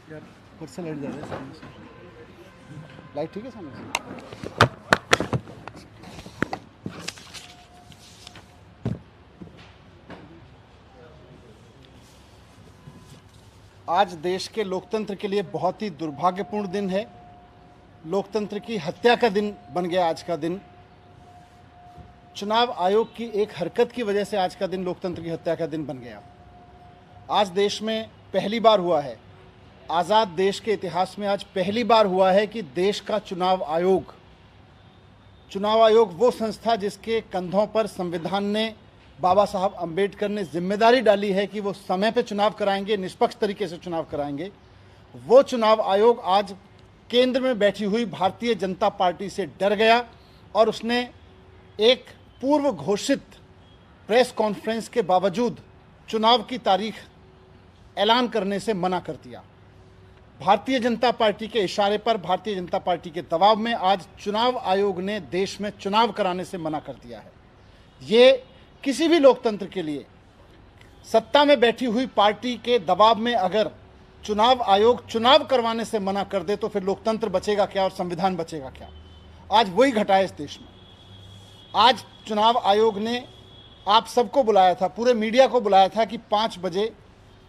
यार कुर्सी लाइट जा रहा है सामने से। लाइट ठीक है सामने से। आज देश के लोकतंत्र के लिए बहुत ही दुर्भाग्यपूर्ण दिन है। लोकतंत्र की हत्या का दिन बन गया आज का दिन। चुनाव आयोग की एक हरकत की वजह से आज का दिन लोकतंत्र की हत्या का दिन बन गया। आज देश में पहली बार हुआ है, आज़ाद देश के इतिहास में आज पहली बार हुआ है कि देश का चुनाव आयोग वो संस्था जिसके कंधों पर संविधान ने, बाबा साहब अंबेडकर ने जिम्मेदारी डाली है कि वो समय पे चुनाव कराएंगे, निष्पक्ष तरीके से चुनाव कराएंगे, वो चुनाव आयोग आज केंद्र में बैठी हुई भारतीय जनता पार्टी से डर गया और उसने एक पूर्व घोषित प्रेस कॉन्फ्रेंस के बावजूद चुनाव की तारीख ऐलान करने से मना कर दिया। भारतीय जनता पार्टी के इशारे पर, भारतीय जनता पार्टी के दबाव में आज चुनाव आयोग ने देश में चुनाव कराने से मना कर दिया है। ये किसी भी लोकतंत्र के लिए, सत्ता में बैठी हुई पार्टी के दबाव में अगर चुनाव आयोग चुनाव करवाने से मना कर दे तो फिर लोकतंत्र बचेगा क्या और संविधान बचेगा क्या? आज वही घटा है इस देश में। आज चुनाव आयोग ने आप सबको बुलाया था, पूरे मीडिया को बुलाया था कि 5 बजे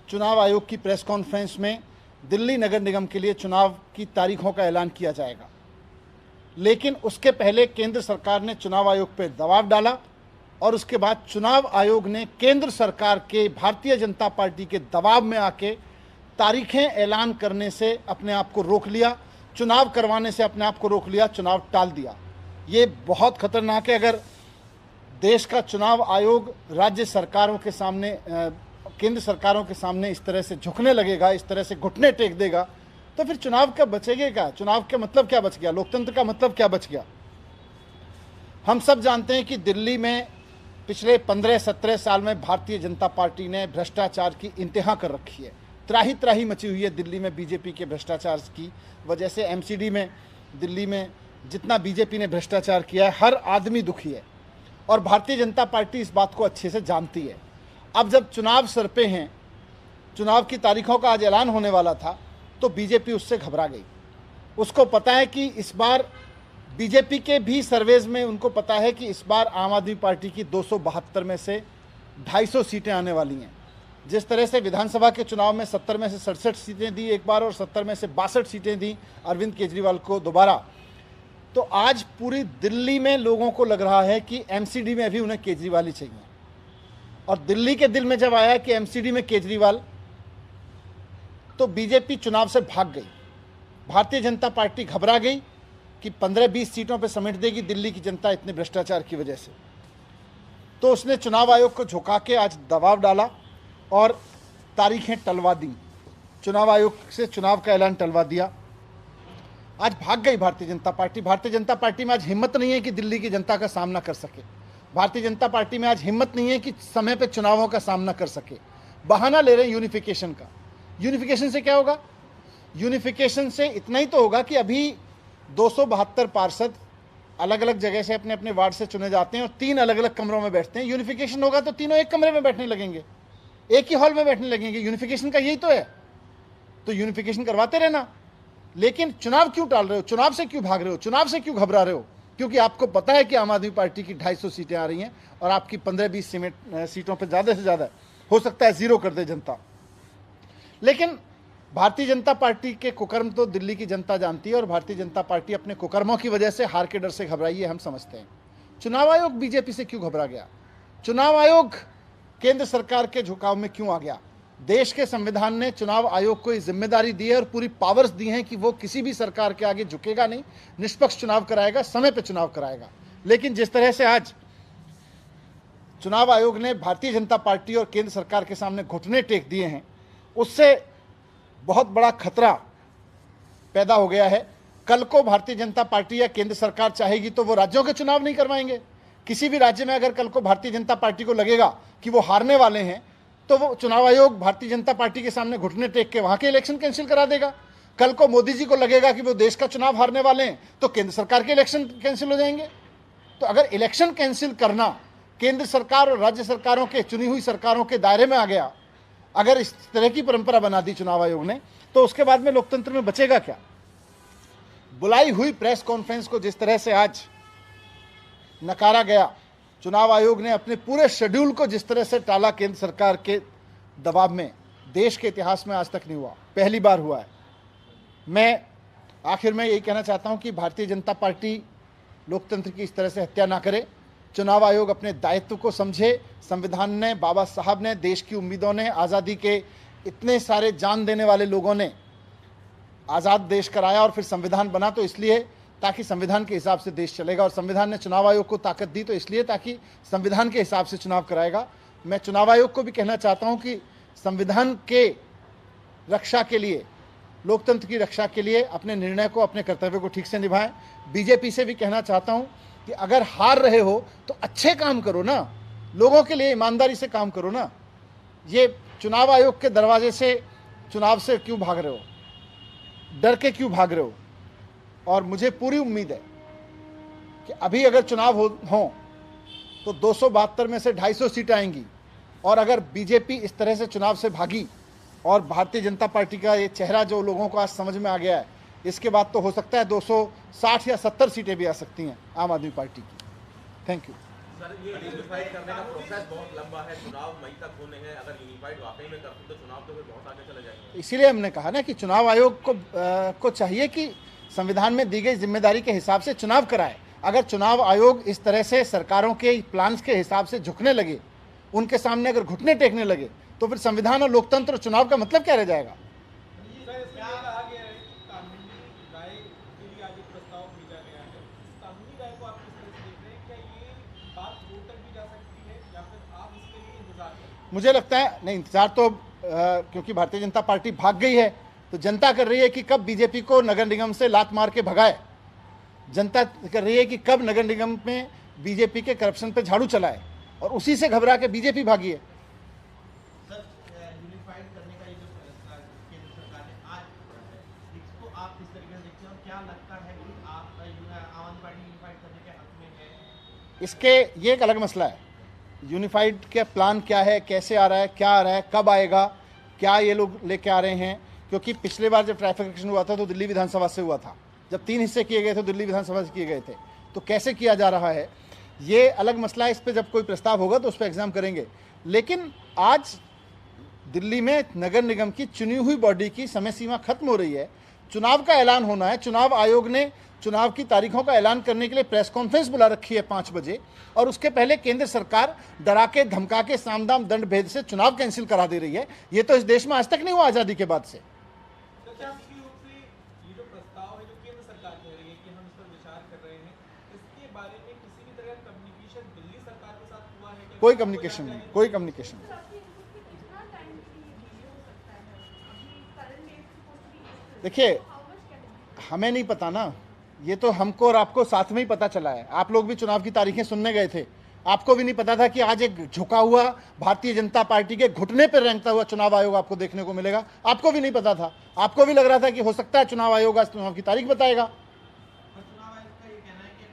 चुनाव आयोग की प्रेस कॉन्फ्रेंस में दिल्ली नगर निगम के लिए चुनाव की तारीखों का ऐलान किया जाएगा। लेकिन उसके पहले केंद्र सरकार ने चुनाव आयोग पर दबाव डाला और उसके बाद चुनाव आयोग ने केंद्र सरकार के, भारतीय जनता पार्टी के दबाव में आके तारीखें ऐलान करने से अपने आप को रोक लिया, चुनाव करवाने से अपने आप को रोक लिया, चुनाव टाल दिया। ये बहुत खतरनाक है। अगर देश का चुनाव आयोग राज्य सरकारों के सामने, केंद्र सरकारों के सामने इस तरह से झुकने लगेगा, इस तरह से घुटने टेक देगा, तो फिर चुनाव का बचेगा क्या? चुनाव का मतलब क्या बच गया? लोकतंत्र का मतलब क्या बच गया? हम सब जानते हैं कि दिल्ली में पिछले 15-17 साल में भारतीय जनता पार्टी ने भ्रष्टाचार की इंतहा कर रखी है। त्राही त्राही मची हुई है दिल्ली में बीजेपी के भ्रष्टाचार की वजह से। एमसीडी में, दिल्ली में जितना बीजेपी ने भ्रष्टाचार किया है, हर आदमी दुखी है और भारतीय जनता पार्टी इस बात को अच्छे से जानती है। अब जब चुनाव सर पे हैं, चुनाव की तारीखों का आज ऐलान होने वाला था, तो बीजेपी उससे घबरा गई। उसको पता है कि इस बार बीजेपी के भी सर्वेज में उनको पता है कि इस बार आम आदमी पार्टी की 272 में से 250 सीटें आने वाली हैं। जिस तरह से विधानसभा के चुनाव में 70 में से 67 सीटें दी एक बार और 70 में से 62 सीटें दी अरविंद केजरीवाल को दोबारा, तो आज पूरी दिल्ली में लोगों को लग रहा है कि एमसीडी में अभी उन्हें केजरीवाल ही चाहिए। और दिल्ली के दिल में जब आया कि एमसीडी में केजरीवाल, तो बीजेपी चुनाव से भाग गई। भारतीय जनता पार्टी घबरा गई कि 15-20 सीटों पर समेट देगी दिल्ली की जनता इतने भ्रष्टाचार की वजह से। तो उसने चुनाव आयोग को झुका के आज दबाव डाला और तारीखें टलवा दी, चुनाव आयोग से चुनाव का ऐलान टलवा दिया। आज भाग गई भारतीय जनता पार्टी। भारतीय जनता पार्टी में आज हिम्मत नहीं है कि दिल्ली की जनता का सामना कर सके। भारतीय जनता पार्टी में आज हिम्मत नहीं है कि समय पे चुनावों का सामना कर सके। बहाना ले रहे हैं यूनिफिकेशन का। यूनिफिकेशन से क्या होगा? यूनिफिकेशन से इतना ही तो होगा कि अभी 272 पार्षद अलग अलग जगह से अपने अपने वार्ड से चुने जाते हैं और 3 अलग अलग कमरों में बैठते हैं। यूनिफिकेशन होगा तो तीनों एक कमरे में बैठने लगेंगे, एक ही हॉल में बैठने लगेंगे। यूनिफिकेशन का यही तो है। तो यूनिफिकेशन करवाते रहना। लेकिन चुनाव क्यों टाल रहे हो? चुनाव से क्यों भाग रहे हो? चुनाव से क्यों घबरा रहे हो? क्योंकि आपको पता है कि आम आदमी पार्टी की 250 सीटें आ रही हैं और आपकी 15-20 सीटों पर ज़्यादा से ज़्यादा हो सकता है जीरो कर दे जनता। लेकिन भारतीय जनता पार्टी के कुकर्म तो दिल्ली की जनता जानती है और भारतीय जनता पार्टी अपने कुकर्मों की वजह से, हार के डर से घबराई है, हम समझते हैं। चुनाव आयोग बीजेपी से क्यों घबरा गया? चुनाव आयोग केंद्र सरकार के झुकाव में क्यों आ गया? देश के संविधान ने चुनाव आयोग को इस जिम्मेदारी दी है और पूरी पावर्स दी हैं कि वो किसी भी सरकार के आगे झुकेगा नहीं, निष्पक्ष चुनाव कराएगा, समय पर चुनाव कराएगा। लेकिन जिस तरह से आज चुनाव आयोग ने भारतीय जनता पार्टी और केंद्र सरकार के सामने घुटने टेक दिए हैं, उससे बहुत बड़ा खतरा पैदा हो गया है। कल को भारतीय जनता पार्टी या केंद्र सरकार चाहेगी तो वो राज्यों के चुनाव नहीं करवाएंगे। किसी भी राज्य में अगर कल को भारतीय जनता पार्टी को लगेगा कि वो हारने वाले हैं, तो वो चुनाव आयोग भारतीय जनता पार्टी के सामने घुटने टेक के वहां के इलेक्शन कैंसिल करा देगा। कल को मोदी जी को लगेगा कि वो देश का चुनाव हारने वाले हैं, तो केंद्र सरकार के इलेक्शन कैंसिल हो जाएंगे। तो अगर इलेक्शन कैंसिल करना केंद्र सरकार और राज्य सरकारों के, चुनी हुई सरकारों के दायरे में आ गया अगर इस तरह की परंपरा बना दी चुनाव आयोग ने तो उसके बाद में लोकतंत्र में बचेगा क्या? बुलाई हुई प्रेस कॉन्फ्रेंस को जिस तरह से आज नकारा गया, चुनाव आयोग ने अपने पूरे शेड्यूल को जिस तरह से टाला केंद्र सरकार के दबाव में, देश के इतिहास में आज तक नहीं हुआ, पहली बार हुआ है। मैं आखिर में यही कहना चाहता हूं कि भारतीय जनता पार्टी लोकतंत्र की इस तरह से हत्या ना करे। चुनाव आयोग अपने दायित्व को समझे। संविधान ने, बाबा साहब ने, देश की उम्मीदों ने, आज़ादी के इतने सारे जान देने वाले लोगों ने आज़ाद देश कराया और फिर संविधान बना तो इसलिए ताकि संविधान के हिसाब से देश चलेगा, और संविधान ने चुनाव आयोग को ताकत दी तो इसलिए ताकि संविधान के हिसाब से चुनाव कराएगा। मैं चुनाव आयोग को भी कहना चाहता हूं कि संविधान के रक्षा के लिए, लोकतंत्र की रक्षा के लिए अपने निर्णय को, अपने कर्तव्य को ठीक से निभाएं। बीजेपी से भी कहना चाहता हूं कि अगर हार रहे हो तो अच्छे काम करो ना, लोगों के लिए ईमानदारी से काम करो ना। ये चुनाव आयोग के दरवाजे से चुनाव से क्यों भाग रहे हो, डर के क्यों भाग रहे हो? और मुझे पूरी उम्मीद है कि अभी अगर चुनाव हो तो 272 में से 250 सीटें आएंगी, और अगर बीजेपी इस तरह से चुनाव से भागी और भारतीय जनता पार्टी का ये चेहरा जो लोगों को आज समझ में आ गया है, इसके बाद तो हो सकता है 260 या 70 सीटें भी आ सकती हैं आम आदमी पार्टी की। Thank you. सर, ये यूनिफाइड करने का प्रोसेस बहुत लंबा है, चुनाव मई तक होने हैं। अगर यूनिफाइड वाकई में करते तो चुनाव तो फिर बहुत आगे चले जाएंगे। इसीलिए हमने कहा ना कि चुनाव आयोग को चाहिए कि संविधान में दी गई जिम्मेदारी के हिसाब से चुनाव कराए। अगर चुनाव आयोग इस तरह से सरकारों के प्लान्स के हिसाब से झुकने लगे, उनके सामने अगर घुटने टेकने लगे, तो फिर संविधान और लोकतंत्र और चुनाव का मतलब क्या रह जाएगा? मुझे लगता है नहीं, इंतजार तो क्योंकि भारतीय जनता पार्टी भाग गई है तो जनता कर रही है कि कब बीजेपी को नगर निगम से लात मार के भगाए। जनता कर रही है कि कब नगर निगम में बीजेपी के करप्शन पे झाड़ू चलाए, और उसी से घबरा के बीजेपी भागी है। सर, यूनिफाइड करने का ये जो फैसला केंद्र सरकार ने आज किया है, इसको आप किस तरीके से देखते हैं और क्या लगता है कि आप आम आदमी पार्टी यूनिफाइड करने के हक में है? इसके ये एक अलग मसला है। यूनिफाइड के प्लान क्या है, कैसे आ रहा है, क्या आ रहा है, कब आएगा, क्या ये लोग लेके आ रहे हैं? क्योंकि पिछले बार जब ट्राइफिकेशन हुआ था तो दिल्ली विधानसभा से हुआ था, जब 3 हिस्से किए गए थे दिल्ली विधानसभा से किए गए थे, तो कैसे किया जा रहा है ये अलग मसला है। इस पर जब कोई प्रस्ताव होगा तो उस पर एग्जाम करेंगे। लेकिन आज दिल्ली में नगर निगम की चुनी हुई बॉडी की समय सीमा खत्म हो रही है, चुनाव का ऐलान होना है। चुनाव आयोग ने चुनाव की तारीखों का ऐलान करने के लिए प्रेस कॉन्फ्रेंस बुला रखी है 5 बजे, और उसके पहले केंद्र सरकार डरा के धमका के साम दाम दंड भेद से चुनाव कैंसिल करा दे रही है। ये तो इस देश में आज तक नहीं हुआ आज़ादी के बाद से। कोई कम्युनिकेशन नहीं, कोई कम्युनिकेशन नहीं। देखिए, हमें नहीं पता ना, ये तो हमको और आपको साथ में ही पता चला है। आप लोग भी चुनाव की तारीखें सुनने गए थे, आपको भी नहीं पता था कि आज एक झुका हुआ भारतीय जनता पार्टी के घुटने पर रेंगता हुआ चुनाव आयोग आपको देखने को मिलेगा। आपको भी नहीं पता था, आपको भी लग रहा था कि हो सकता है चुनाव आयोग आज चुनाव की तारीख बताएगा। चुनाव आयोग का ये कहना है कि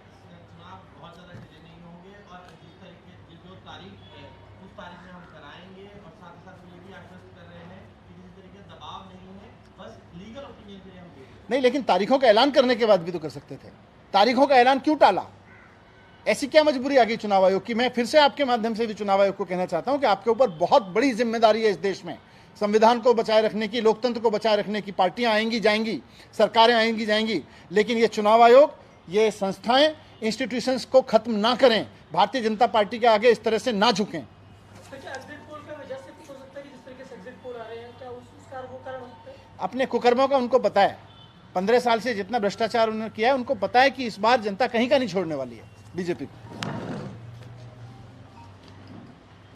चुनाव बहुत ज्यादा डिले नहीं होंगे और जिस तरीके जो तारीख है उस तारीख में हम कराएंगे, और साथ ही साथ ये भी आश्वस्त कर रहे हैं कि किसी तरीके का दबाव नहीं है, बस लीगल ओपिनियन के लिए हम देंगे। नहीं, लेकिन तारीखों का ऐलान करने के बाद भी तो कर सकते थे। तारीखों का ऐलान क्यों टाला? ऐसी क्या मजबूरी आ गई चुनाव आयोग की? मैं फिर से आपके माध्यम से भी चुनाव आयोग को कहना चाहता हूं कि आपके ऊपर बहुत बड़ी जिम्मेदारी है इस देश में। संविधान को बचाए रखने की, लोकतंत्र को बचाए रखने की। पार्टियां आएंगी जाएंगी, सरकारें आएंगी जाएंगी, लेकिन ये चुनाव आयोग, ये संस्थाएं, इंस्टीट्यूशंस को खत्म ना करें, भारतीय जनता पार्टी के आगे इस तरह से ना झुकें। अपने कुकर्मों का उनको पता है। 15 साल से जितना भ्रष्टाचार उन्होंने किया है उनको पता है कि इस बार जनता कहीं का नहीं छोड़ने वाली है बीजेपी को।